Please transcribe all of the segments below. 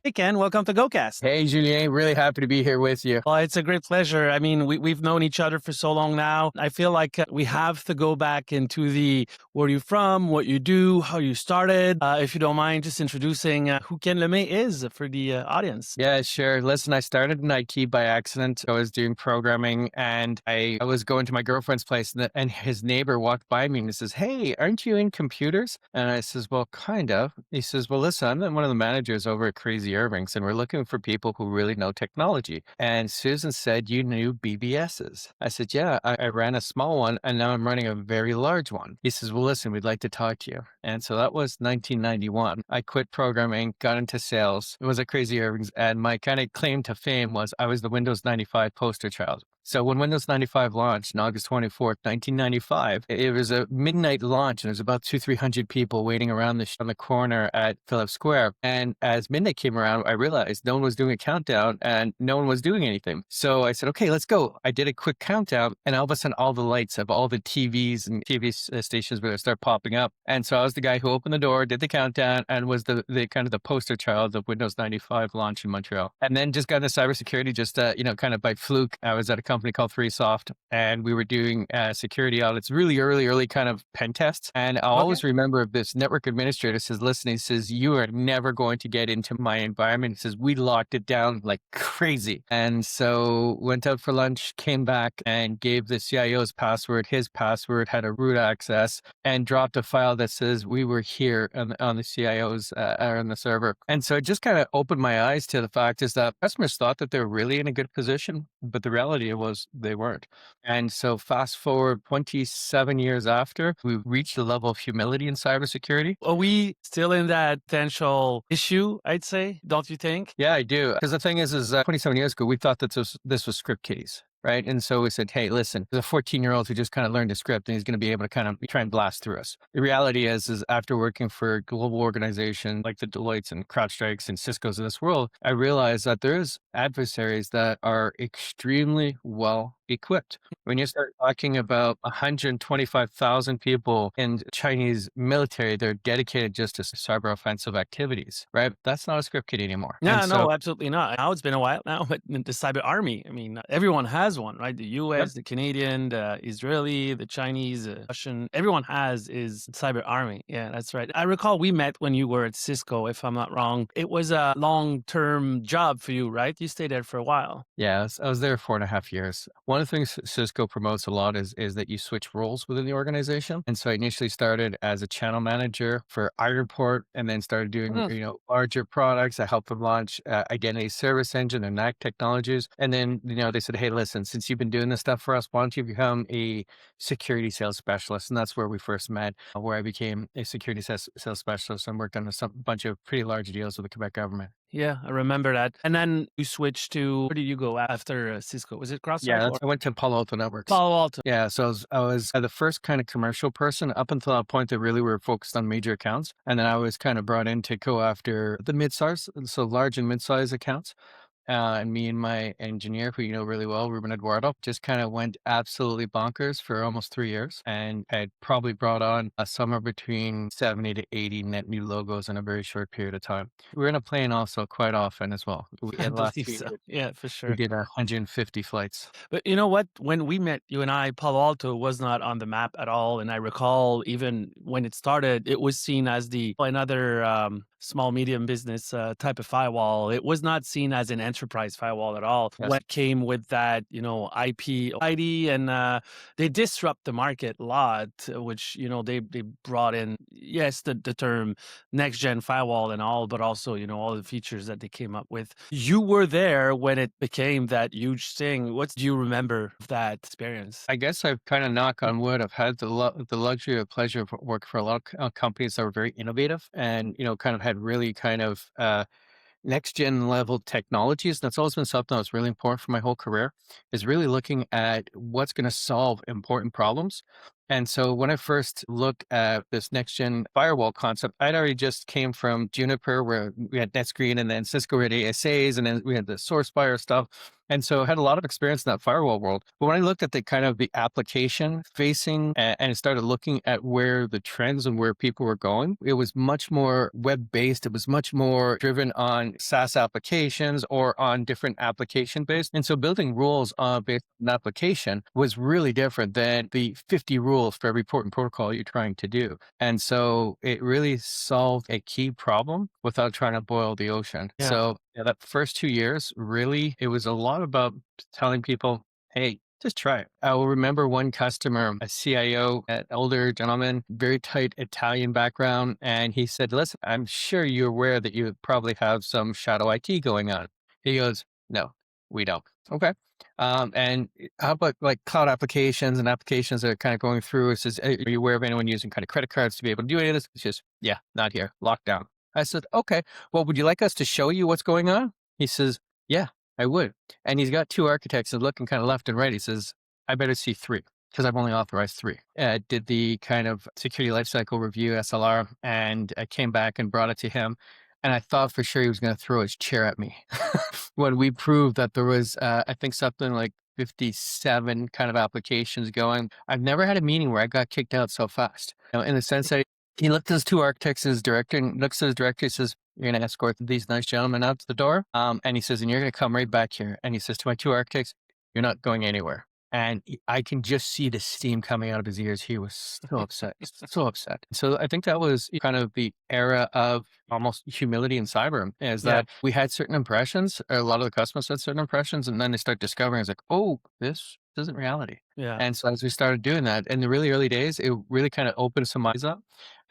Hey, Ken, welcome to GoCast. Hey, Julien, really happy to be here with you. Well, it's a great pleasure. I mean, we've known each other for so long now. I feel like we have to go back into the where you're from, what you do, how you started. If you don't mind, just introducing who Ken Lemay is for the audience. Yeah, sure. Listen, I started in IT by accident. I was doing programming and I was going to my girlfriend's place and his neighbor walked by me and he says, "Hey, aren't you in computers?" And I says, "Well, kind of." He says, "Well, listen, I'm one of the managers over at Crazy Irving's and we're looking for people who really know technology." And Susan said, "You knew BBSs." I said, "Yeah, I ran a small one and now I'm running a very large one." He says, "Well, listen, we'd like to talk to you." And so that was 1991. I quit programming, got into sales. It was at Crazy Irving's. And my kind of claim to fame was I was the Windows 95 poster child. So when Windows 95 launched on August 24th, 1995, it was a midnight launch and there was about 300 people waiting around on the corner at Phillips Square. And as midnight came around, I realized no one was doing a countdown and no one was doing anything. So I said, "Okay, let's go." I did a quick countdown and all of a sudden all the lights of all the TVs and TV stations were going to start popping up. And so I was the guy who opened the door, did the countdown, and was the kind of the poster child of Windows 95 launch in Montreal. And then just got into cybersecurity just, kind of by fluke. I was at a company called 3Soft and we were doing security audits, really early kind of pen tests. And I'll Okay. always remember this network administrator says, "Listen," he says, "you are never going to get into my environment." He says, "We locked it down like crazy." And so went out for lunch, came back and gave the CIO's password, his password, had a root access and dropped a file that says we were here on the CIO's or on the server. And so it just kind of opened my eyes to the fact is that customers thought that they were really in a good position, but the reality was they weren't. And so fast forward 27 years after, we've reached the level of humility in cybersecurity. Are we still in that potential issue, I'd say? Don't you think? Yeah, I do. Because the thing is 27 years ago, we thought that this was script kiddies. Right. And so we said, "Hey, listen, there's a 14-year-old who just kind of learned a script and he's going to be able to kind of try and blast through us." The reality is after working for a global organization like the Deloittes and CrowdStrikes and Cisco's of this world, I realized that there's adversaries that are extremely well equipped. When you start talking about 125,000 people in Chinese military, they're dedicated just to cyber offensive activities, right? That's not a script kid anymore. And Yeah, so, no, absolutely not. Now it's been a while now, but the cyber army, I mean, everyone has one, right? The yep. US, the Canadian, the Israeli, the Chinese, Russian, everyone is cyber army. Yeah, that's right. I recall we met when you were at Cisco, if I'm not wrong. It was a long-term job for you, right? You stayed there for a while. Yeah, I was there 4.5 years. One of the things Cisco promotes a lot is that you switch roles within the organization. And so I initially started as a channel manager for iReport and then started doing, Mm, larger products. I helped them launch Identity Service Engine and NAC technologies. And then, they said, "Hey, listen, since you've been doing this stuff for us, why don't you become a security sales specialist?" And that's where we first met, where I became a security sales specialist and worked on a bunch of pretty large deals with the Quebec government. yeah, I remember that. And then you switched to, where did you go after Cisco? Was it CrowdStrike Yeah, or I went to Palo Alto Networks. Palo Alto? Yeah, so I was the first kind of commercial person up until that point that really were focused on major accounts, and then I was kind of brought in to go after the mid-size, so large and mid-size accounts. And me and my engineer, who you know really well, Ruben Eduardo, just kind of went absolutely bonkers for almost 3 years, and had probably brought on somewhere between 70 to 80 net new logos in a very short period of time. We were in a plane also quite often as well. I In the last believe 2 so. years, Yeah, for we sure. did 150 flights. But you know what? When we met, you and I, Palo Alto was not on the map at all. And I recall even when it started, it was seen as the another small medium business type of firewall. It was not seen as an enterprise firewall at all. Yes. What came with that, IP ID, and they disrupt the market a lot, which they brought in, yes, the term next gen firewall and all, but also all the features that they came up with. You were there when it became that huge thing. What do you remember of that experience? I guess I've kind of knock on wood. I've had the luxury or pleasure of work for a lot of companies that were very innovative and kind of had really kind of next gen level technologies. That's always been something that was really important for my whole career. Is really looking at what's going to solve important problems And so when I first looked at this next gen firewall concept, I'd already just came from Juniper where we had NetScreen and then Cisco had ASAs and then we had the SourceFire stuff. And so I had a lot of experience in that firewall world. But when I looked at the kind of the application facing and started looking at where the trends and where people were going, it was much more web based. It was much more driven on SaaS applications or on different application based. And so building rules based on application was really different than the 50 rules for every port and protocol you're trying to do. And so it really solved a key problem without trying to boil the ocean. Yeah. So yeah, that first 2 years, really, it was a lot about telling people, hey, just try it. I will remember one customer, a CIO, an older gentleman, very tight Italian background. And he said, listen, I'm sure you're aware that you probably have some shadow IT going on. He goes, no, we don't. Okay. And how about like cloud applications and applications that are kind of going through? It says, "Hey, are you aware of anyone using kind of credit cards to be able to do any of this?" It's just, yeah, not here, lockdown. I said, okay, well, would you like us to show you what's going on? He says, yeah, I would. And he's got two architects and looking kind of left and right. He says, I better see three because I've only authorized three. Did the kind of security lifecycle review SLR and I came back and brought it to him. And I thought for sure he was going to throw his chair at me when we proved that there was, I think, something like 57 kind of applications going. I've never had a meeting where I got kicked out so fast. In the sense that he looked at his two architects and his director and looks at his director. He says, you're going to escort these nice gentlemen out to the door. And he says, and you're going to come right back here. And he says to my two architects, you're not going anywhere. And I can just see the steam coming out of his ears. He was so upset, so upset. So I think that was kind of the era of almost humility in cyber is Yeah. that we had certain impressions, or a lot of the customers had certain impressions, and then they start discovering it's like, oh, this isn't reality. Yeah. And so as we started doing that in the really early days, it really kind of opened some eyes up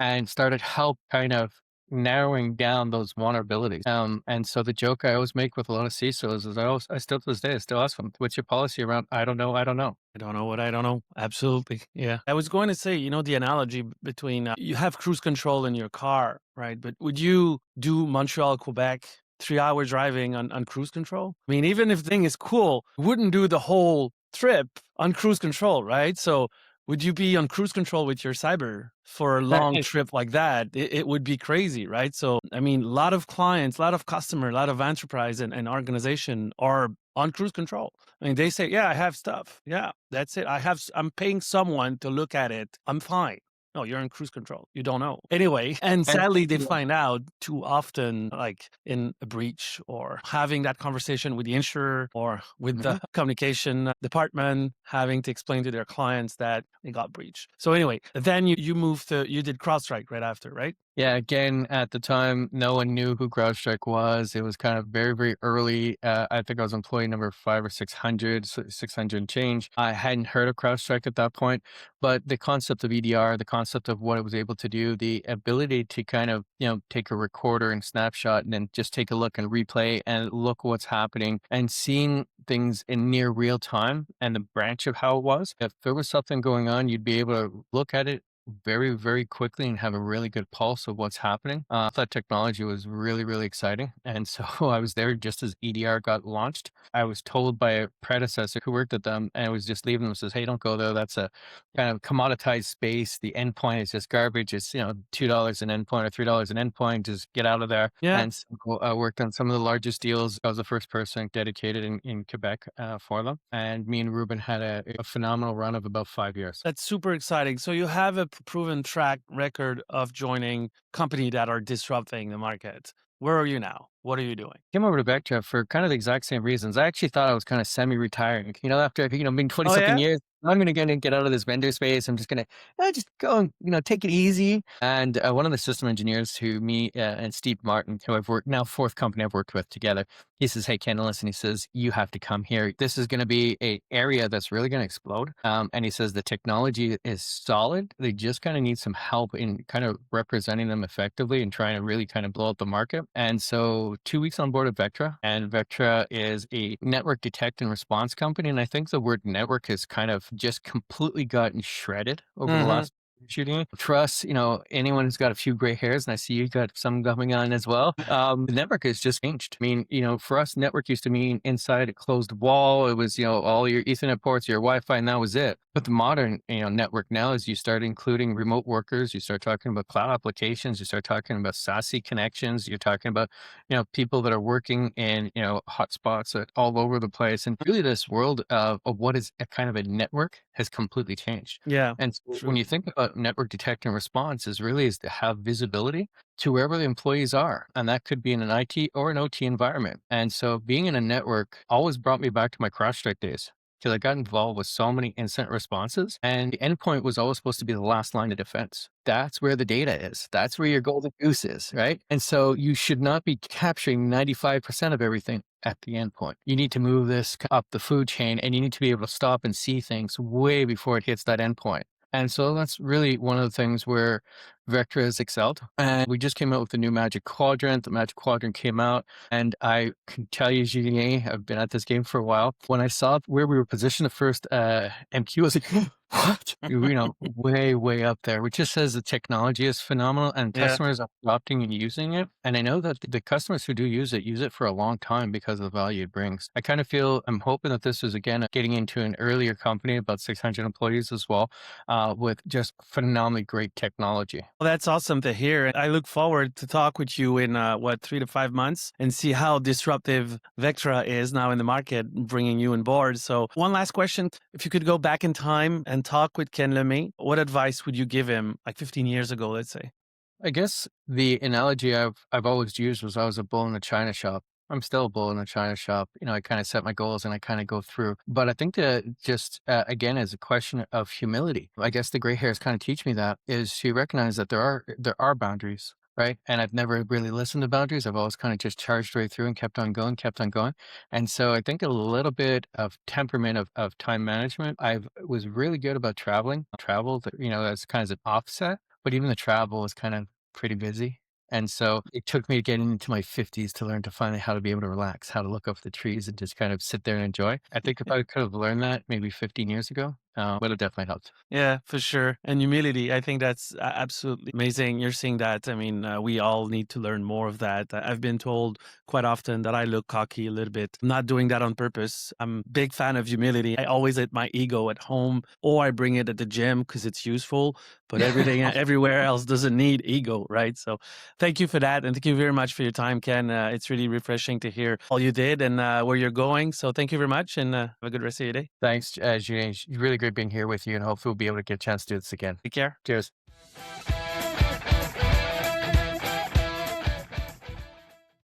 and started help kind of narrowing down those vulnerabilities. And so the joke I always make with a lot of CISOs is I still to this day, I still ask them, what's your policy around? I don't know. I don't know. I don't know what I don't know. Absolutely. Yeah. I was going to say, the analogy between you have cruise control in your car, right? But would you do Montreal, Quebec, 3 hour driving on cruise control? I mean, even if the thing is cool, you wouldn't do the whole trip on cruise control, right? So would you be on cruise control with your cyber for a long trip like that? It would be crazy, right? So, I mean, a lot of clients, a lot of customer, a lot of enterprise and organization are on cruise control. I mean, they say, yeah, I have stuff. Yeah, that's it. I'm paying someone to look at it. I'm fine. No, you're in cruise control. You don't know. Anyway, and And sadly, they yeah. find out too often, like in a breach or having that conversation with the insurer or with Mhm. the communication department, having to explain to their clients that they got breached. So anyway, then you moved you did CrowdStrike right after, right? Yeah, again, at the time, no one knew who CrowdStrike was. It was kind of very, very early. I think I was employee number 5 or 600, 600 and change. I hadn't heard of CrowdStrike at that point, but the concept of EDR, the concept of what it was able to do, the ability to kind of, take a recorder and snapshot and then just take a look and replay and look what's happening and seeing things in near real time and the branch of how it was. If there was something going on, you'd be able to look at it very, very quickly and have a really good pulse of what's happening. That technology was really, really exciting. And so I was there just as EDR got launched. I was told by a predecessor who worked at them and was just leaving them says, hey, don't go there. That's a kind of commoditized space. The endpoint is just garbage. It's, $2 an endpoint or $3 an endpoint. Just get out of there. Yeah. And so I worked on some of the largest deals. I was the first person dedicated in Quebec for them. And me and Ruben had a phenomenal run of about 5 years. That's super exciting. So you have a proven track record of joining company that are disrupting the market. Where are you now? What are you doing? Came over to Vectra for kind of the exact same reasons. I actually thought I was kind of semi-retiring. After being 20 Oh something yeah? years, I'm gonna get out of this vendor space. I'm just gonna just go and take it easy. And one of the system engineers who me and Steve Martin, who I've worked now fourth company I've worked with together, he says, "Hey, Ken, listen." He says, "You have to come here. This is going to be a area that's really going to explode." And he says the technology is solid. They just kind of need some help in kind of representing them effectively and trying to really kind of blow up the market. And so 2 weeks on board at Vectra, and Vectra is a network detect and response company. And I think the word network has kind of just completely gotten shredded over the Mm-hmm. last shooting. Trust, anyone who's got a few gray hairs, and I see you got some coming on as well. The network has just changed. I mean, for us, network used to mean inside a closed wall. It was, all your Ethernet ports, your Wi-Fi, and that was it. But the modern, network now is you start including remote workers, you start talking about cloud applications, you start talking about SASE connections, you're talking about, people that are working in, hotspots all over the place. And really this world of what is a kind of a network has completely changed. Yeah, And so when true. you think about network detect and response is to have visibility to wherever the employees are. And that could be in an IT or an OT environment. And so being in a network always brought me back to my CrowdStrike days because I got involved with so many incident responses. And the endpoint was always supposed to be the last line of defense. That's where the data is. That's where your golden goose is, right? And so you should not be capturing 95% of everything at the endpoint. You need to move this up the food chain and you need to be able to stop and see things way before it hits that endpoint. And so that's really one of the things where Vectra has excelled. And we just came out with the new Magic Quadrant. The Magic Quadrant came out, and I can tell you, GA, I've been at this game for a while. When I saw where we were positioned the first MQ, I was like, what? Way, way up there, which just says the technology is phenomenal and Yeah. customers are adopting and using it. And I know that the customers who do use it for a long time because of the value it brings. I kind of feel, I'm hoping that this is again getting into an earlier company, about 600 employees as well, with just phenomenally great technology. Well, that's awesome to hear. I look forward to talk with you in 3 to 5 months and see how disruptive Vectra is now in the market, bringing you on board. So, one last question: if you could go back in time and talk with Ken Lemay, what advice would you give him, like 15 years ago, let's say? I guess the analogy I've always used was I was a bull in a china shop. I'm still a bull in a china shop. I kind of set my goals and I kind of go through. But I think that just again, as a question of humility, I guess the gray hairs kind of teach me that is to recognize that there are boundaries, right? And I've never really listened to boundaries. I've always kind of just charged right through and kept on going, kept on going. And so I think a little bit of temperament of time management. I was really good about traveling. Travel, as kind of an offset. But even the travel was kind of pretty busy. And so it took me getting into my 50s to learn to finally how to be able to relax, how to look up at the trees and just kind of sit there and enjoy. I think if I could have learned that maybe 15 years ago, would have definitely helped. Yeah, for sure. And humility, I think that's absolutely amazing. You're seeing that. I mean, we all need to learn more of that. I've been told quite often that I look cocky a little bit. I'm not doing that on purpose. I'm a big fan of humility. I always let my ego at home or I bring it at the gym because it's useful, but everything everywhere else doesn't need ego, right? So thank you for that. And thank you very much for your time, Ken. It's really refreshing to hear all you did and where you're going. So thank you very much and have a good rest of your day. Thanks, Julian. Really great being here with you, and hopefully we'll be able to get a chance to do this again. Take care. Cheers.